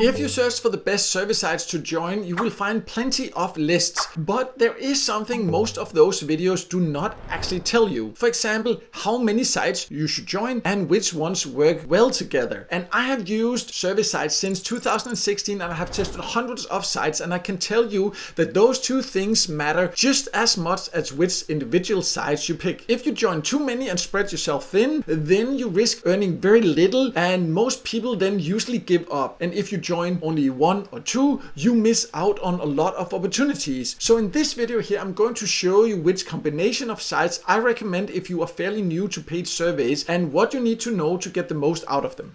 If you search for the best service sites to join, you will find plenty of lists, but there is something most of those videos do not actually tell you. For example, how many sites you should join and which ones work well together. And I have used service sites since 2016 and I have tested hundreds of sites, and I can tell you that those two things matter just as much as which individual sites you pick. If you join too many and spread yourself thin, then you risk earning very little, and most people then usually give up. And if you join only one or two, you miss out on a lot of opportunities. So in this video here, I'm going to show you which combination of sites I recommend if you are fairly new to paid surveys and what you need to know to get the most out of them.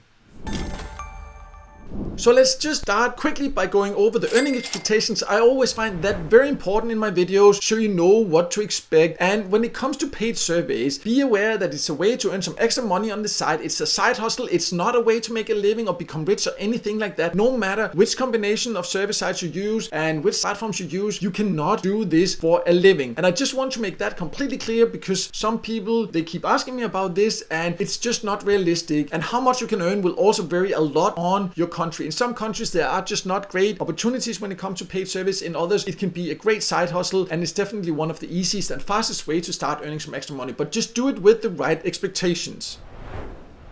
So let's just start quickly by going over the earning expectations. I always find that very important in my videos so you know what to expect. And when it comes to paid surveys, be aware that it's a way to earn some extra money on the side. It's a side hustle. It's not a way to make a living or become rich or anything like that. No matter which combination of service sites you use and which platforms you use, you cannot do this for a living. And I just want to make that completely clear because some people, they keep asking me about this and it's just not realistic. And how much you can earn will also vary a lot on your country. In some countries, there are just not great opportunities when it comes to paid service. In others, it can be a great side hustle, and it's definitely one of the easiest and fastest way to start earning some extra money. But just do it with the right expectations.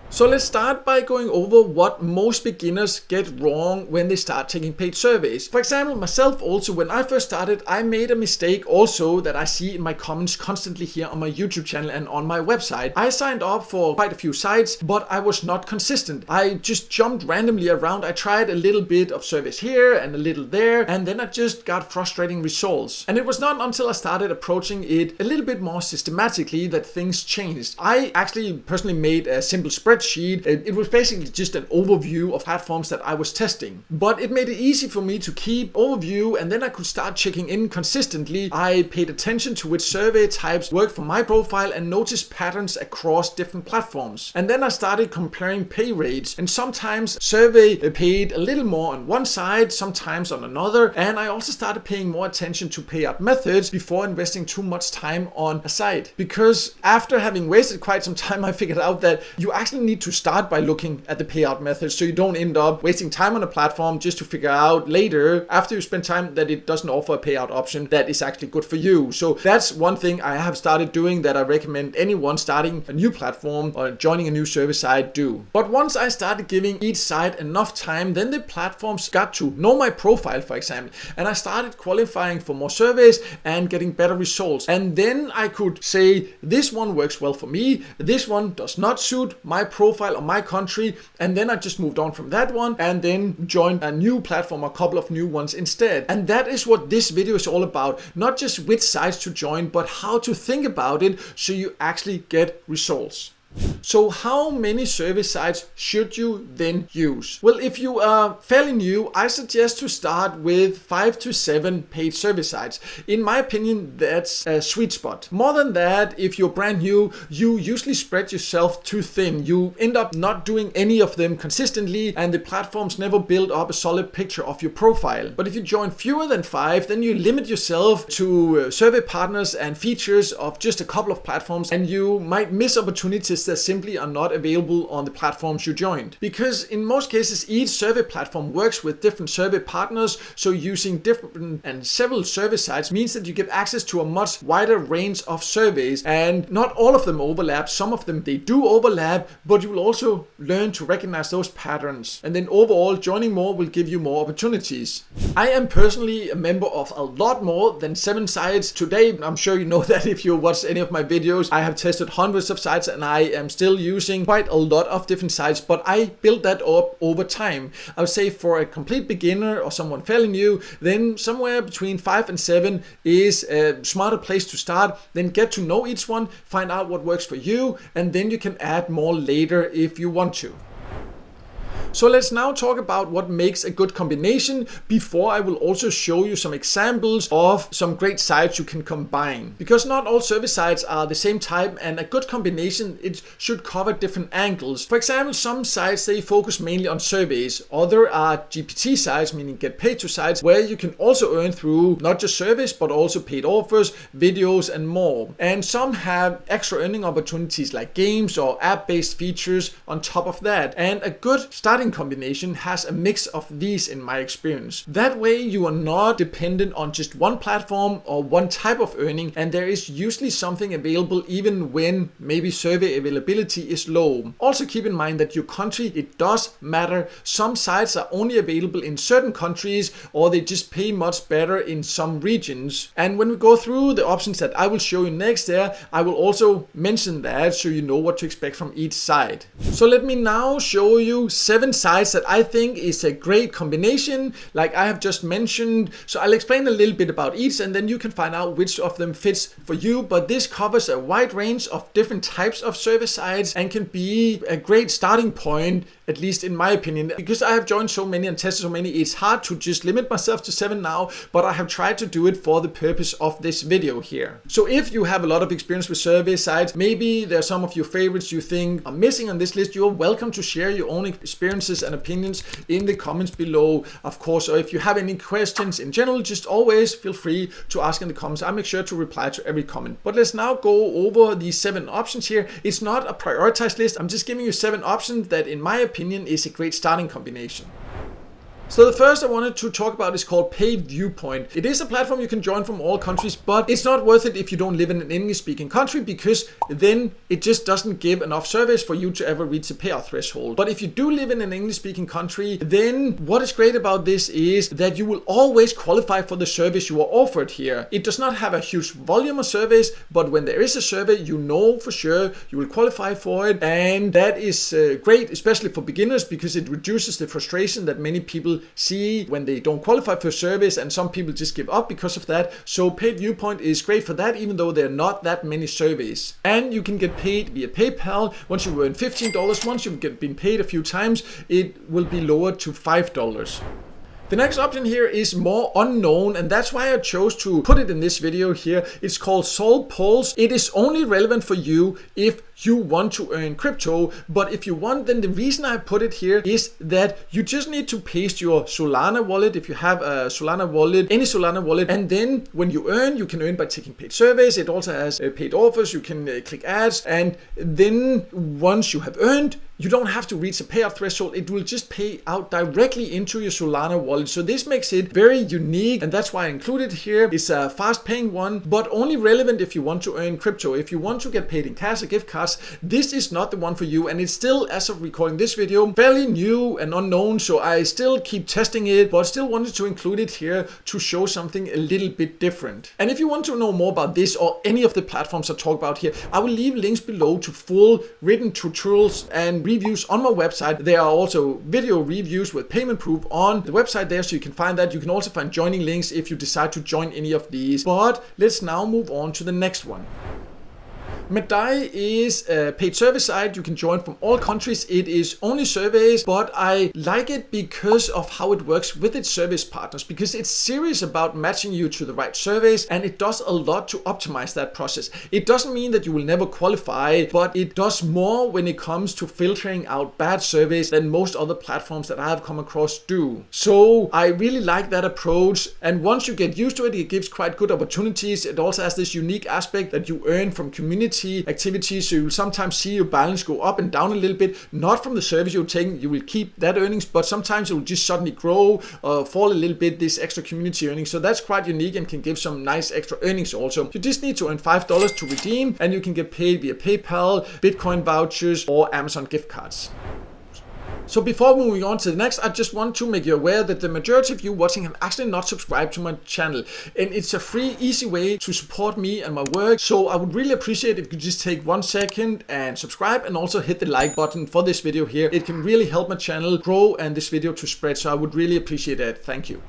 So let's start by going over what most beginners get wrong when they start taking paid surveys. For example, myself also, when I first started, I made a mistake also that I see in my comments constantly here on my YouTube channel and on my website. I signed up for quite a few sites, but I was not consistent. I just jumped randomly around. I tried a little bit of service here and a little there, and then I just got frustrating results. And it was not until I started approaching it a little bit more systematically that things changed. I actually personally made a simple spreadsheet. It was basically just an overview of platforms that I was testing, but it made it easy for me to keep overview, and then I could start checking in consistently. I paid attention to which survey types worked for my profile and noticed patterns across different platforms. And then I started comparing pay rates, and sometimes survey paid a little more on one side, sometimes on another. And I also started paying more attention to payout methods before investing too much time on a site, because after having wasted quite some time, I figured out that you actually need to start by looking at the payout methods so you don't end up wasting time on a platform just to figure out later after you spend time that it doesn't offer a payout option that is actually good for you. So that's one thing I have started doing that I recommend anyone starting a new platform or joining a new service site do. But once I started giving each site enough time, then the platforms got to know my profile, for example, and I started qualifying for more surveys and getting better results. And then I could say this one works well for me, this one does not suit my profile or my country, and then I just moved on from that one and then joined a new platform, a couple of new ones instead. And that is what this video is all about. Not just which sites to join, but how to think about it so you actually get results. So how many service sites should you then use? Well, if you are fairly new, I suggest to start with 5 to 7 paid service sites. In my opinion, that's a sweet spot. More than that, if you're brand new, you usually spread yourself too thin. You end up not doing any of them consistently, and the platforms never build up a solid picture of your profile. But if you join fewer than 5, then you limit yourself to survey partners and features of just a couple of platforms, and you might miss opportunities that simply are not available on the platforms you joined. Because in most cases, each survey platform works with different survey partners, so using different and several service sites means that you get access to a much wider range of surveys, and not all of them overlap. Some of them, they do overlap, but you will also learn to recognize those patterns. And then overall, joining more will give you more opportunities. I am personally a member of a lot more than 7 sites today. I'm sure you know that if you watch any of my videos. I have tested hundreds of sites and I am still using quite a lot of different sites, but I built that up over time. I would say for a complete beginner or someone fairly new, then somewhere between 5 and 7 is a smarter place to start. Then get to know each one, find out what works for you, and then you can add more later if you want to. So let's now talk about what makes a good combination before I will also show you some examples of some great sites you can combine. Because not all service sites are the same type, and a good combination, it should cover different angles. For example, some sites, they focus mainly on surveys. Other are GPT sites, meaning get paid to sites, where you can also earn through not just service but also paid offers, videos and more. And some have extra earning opportunities like games or app-based features on top of that. And a good starting starting combination has a mix of these in my experience. That way you are not dependent on just one platform or one type of earning, and there is usually something available even when maybe survey availability is low. Also keep in mind that your country, it does matter. Some sites are only available in certain countries, or they just pay much better in some regions. And when we go through the options that I will show you next there, I will also mention that so you know what to expect from each site. So let me now show you 7 sites that I think is a great combination, like I have just mentioned. So I'll explain a little bit about each, and then you can find out which of them fits for you. But this covers a wide range of different types of survey sites and can be a great starting point, at least in my opinion. Because I have joined so many and tested so many, it's hard to just limit myself to 7 now, but I have tried to do it for the purpose of this video here. So if you have a lot of experience with survey sites, maybe there are some of your favorites you think are missing on this list, you're welcome to share your own experiences and opinions in the comments below, of course. Or if you have any questions in general, just always feel free to ask in the comments. I'll make sure to reply to every comment. But let's now go over these 7 options here. It's not a prioritized list. I'm just giving you 7 options that in my opinion is a great starting combination. So the first I wanted to talk about is called Paid Viewpoint. It is a platform you can join from all countries, but it's not worth it if you don't live in an English-speaking country, because then it just doesn't give enough surveys for you to ever reach the payout threshold. But if you do live in an English-speaking country, then what is great about this is that you will always qualify for the service you are offered here. It does not have a huge volume of surveys, but when there is a survey, you know for sure you will qualify for it. And that is great, especially for beginners, because it reduces the frustration that many people see when they don't qualify for service, and some people just give up because of that. So Paid Viewpoint is great for that, even though there are not that many surveys. And you can get paid via PayPal. Once you earn $15, once you've been paid a few times, it will be lowered to $5. The next option here is more unknown, and that's why I chose to put it in this video here. It's called SolPulse. It is only relevant for you if you want to earn crypto, but if you want, then the reason I put it here is that you just need to paste your Solana wallet, if you have a Solana wallet, any Solana wallet, and then when you earn, you can earn by taking paid surveys. It also has paid offers, you can click ads, and then once you have earned, you don't have to reach a payout threshold. It will just pay out directly into your Solana wallet. So this makes it very unique, and that's why I included it here. It's a fast paying one, but only relevant if you want to earn crypto. If you want to get paid in cash or gift cards, this is not the one for you. And it's still, as of recording this video, fairly new and unknown. So I still keep testing it, but still wanted to include it here to show something a little bit different. And if you want to know more about this or any of the platforms I talk about here, I will leave links below to full written tutorials and reviews on my website. There are also video reviews with payment proof on the website there, so you can find that. You can also find joining links if you decide to join any of these. But let's now move on to the next one. Madai is a paid service site you can join from all countries. It is only surveys, but I like it because of how it works with its service partners, because it's serious about matching you to the right surveys, and it does a lot to optimize that process. It doesn't mean that you will never qualify, but it does more when it comes to filtering out bad surveys than most other platforms that I have come across do. So I really like that approach, and once you get used to it, it gives quite good opportunities. It also has this unique aspect that you earn from community activities, so you will sometimes see your balance go up and down a little bit, not from the service you're taking. You will keep that earnings, but sometimes it will just suddenly grow or fall a little bit, this extra community earnings. So that's quite unique and can give some nice extra earnings also. You just need to earn $5 to redeem, and you can get paid via PayPal, Bitcoin vouchers, or Amazon gift cards. So before moving on to the next, I just want to make you aware that the majority of you watching have actually not subscribed to my channel. And it's a free, easy way to support me and my work. So I would really appreciate if you could just take 1 second and subscribe, and also hit the like button for this video here. It can really help my channel grow and this video to spread. So I would really appreciate that. Thank you.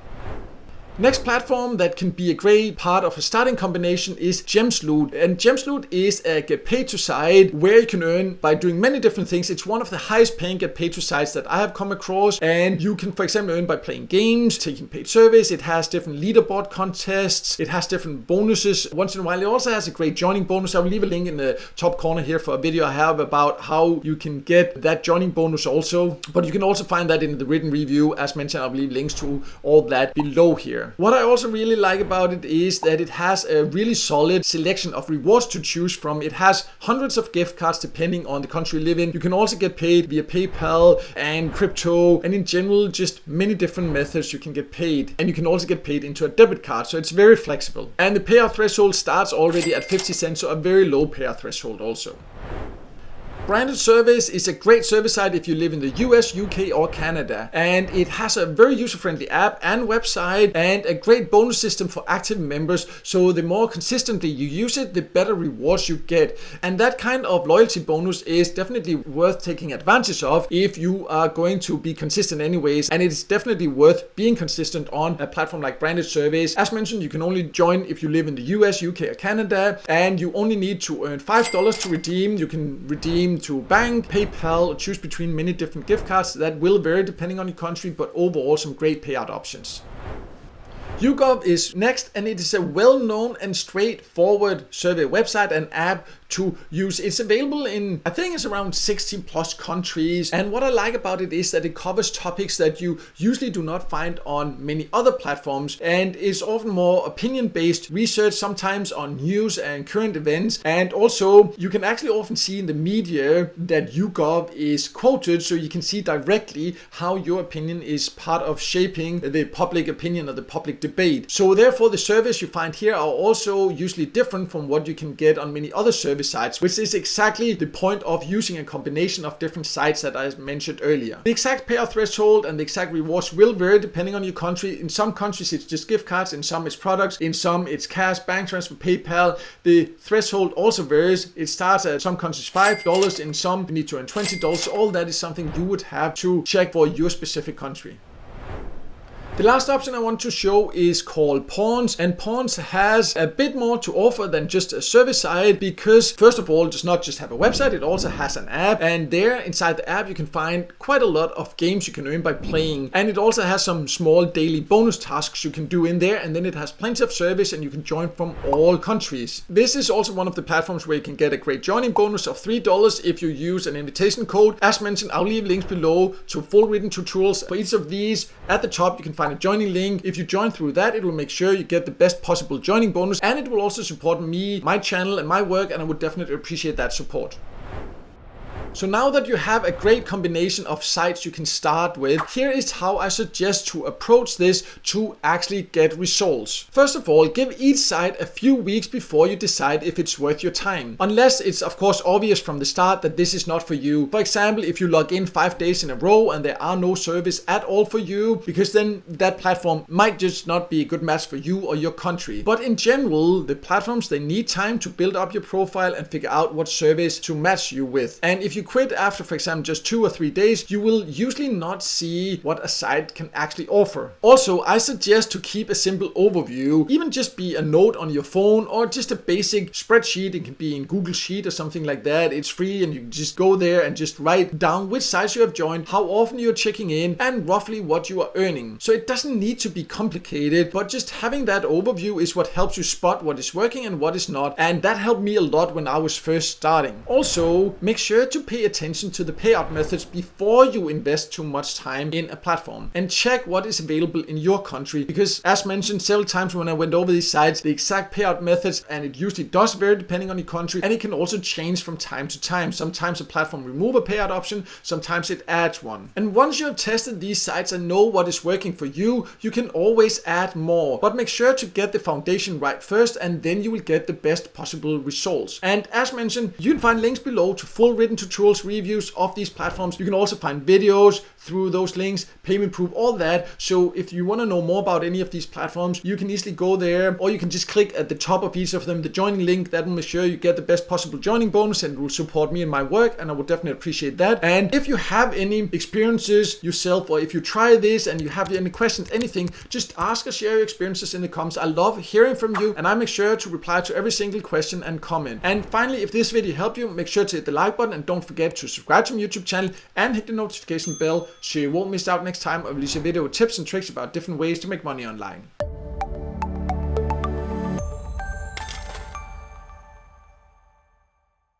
Next platform that can be a great part of a starting combination is Gemsloot. And Gemsloot is a get paid to site where you can earn by doing many different things. It's one of the highest paying get paid to sites that I have come across. And you can, for example, earn by playing games, taking paid surveys. It has different leaderboard contests. It has different bonuses once in a while. It also has a great joining bonus. I will leave a link in the top corner here for a video I have about how you can get that joining bonus also. But you can also find that in the written review. As mentioned, I will leave links to all that below here. here. What I also really like about it is that it has a really solid selection of rewards to choose from. It has hundreds of gift cards depending on the country you live in. You can also get paid via PayPal and crypto, and in general just many different methods you can get paid, and you can also get paid into a debit card, so it's very flexible. And the payout threshold starts already at 50 cents, so a very low payout threshold also. Branded Surveys is a great survey site if you live in the US, UK or Canada, and it has a very user-friendly app and website and a great bonus system for active members, so the more consistently you use it, the better rewards you get. And that kind of loyalty bonus is definitely worth taking advantage of if you are going to be consistent anyways, and it's definitely worth being consistent on a platform like Branded Surveys. As mentioned, you can only join if you live in the US, UK or Canada, and you only need to earn $5 to redeem. You can redeem to bank, PayPal, or choose between many different gift cards that will vary depending on your country, but overall some great payout options. YouGov is next, and it is a well-known and straightforward survey website and app to use. It's available in, I think it's around 60 plus countries, and what I like about it is that it covers topics that you usually do not find on many other platforms, and is often more opinion-based research, sometimes on news and current events, and also you can actually often see in the media that YouGov is quoted, so you can see directly how your opinion is part of shaping the public opinion or the public debate. So therefore the surveys you find here are also usually different from what you can get on many other survey sites, which is exactly the point of using a combination of different sites that I mentioned earlier. The exact payout threshold and the exact rewards will vary depending on your country. In some countries it's just gift cards, in some it's products, in some it's cash, bank transfer, PayPal. The threshold also varies. It starts at some countries $5, in some you need to earn $20. All that is something you would have to check for your specific country. The last option I want to show is called Pawns, and Pawns has a bit more to offer than just a service site, because first of all it does not just have a website, it also has an app, and there inside the app you can find quite a lot of games you can earn by playing, and it also has some small daily bonus tasks you can do in there, and then it has plenty of service and you can join from all countries. This is also one of the platforms where you can get a great joining bonus of $3 if you use an invitation code. As mentioned, I'll leave links below to full written tutorials for each of these. At the top you can find a joining link. If you join through that, it will make sure you get the best possible joining bonus, and it will also support me, my channel and my work, and I would definitely appreciate that support. So now that you have a great combination of sites you can start with, here is how I suggest to approach this to actually get results. First of all, give each site a few weeks before you decide if it's worth your time. Unless it's of course obvious from the start that this is not for you. For example, if you log in 5 days in a row and there are no service at all for you, because then that platform might just not be a good match for you or your country. But in general, the platforms, they need time to build up your profile and figure out what service to match you with. And if you quit after, for example, just 2 or 3 days, you will usually not see what a site can actually offer. Also, I suggest to keep a simple overview, even just be a note on your phone or just a basic spreadsheet. It can be in Google Sheet or something like that. It's free and you can just go there and just write down which sites you have joined, how often you're checking in, and roughly what you are earning. So it doesn't need to be complicated, but just having that overview is what helps you spot what is working and what is not. And that helped me a lot when I was first starting. Also, make sure to pay attention to the payout methods before you invest too much time in a platform, and check what is available in your country, because as mentioned several times when I went over these sites, the exact payout methods, and it usually does vary depending on your country, and it can also change from time to time. Sometimes a platform removes a payout option, sometimes it adds one. And once you have tested these sites and know what is working for you, you can always add more, but make sure to get the foundation right first, and then you will get the best possible results. And as mentioned, you can find links below to full written tutorials, reviews of these platforms. You can also find videos through those links, payment proof, all that. So if you want to know more about any of these platforms, you can easily go there, or you can just click at the top of each of them, the joining link. That will make sure you get the best possible joining bonus, and it will support me in my work, and I would definitely appreciate that. And if you have any experiences yourself, or if you try this and you have any questions, anything, just ask or share your experiences in the comments. I love hearing from you, and I make sure to reply to every single question and comment. And finally, if this video helped you, make sure to hit the like button, and don't forget to subscribe to my YouTube channel and hit the notification bell so you won't miss out next time I release a video with tips and tricks about different ways to make money online.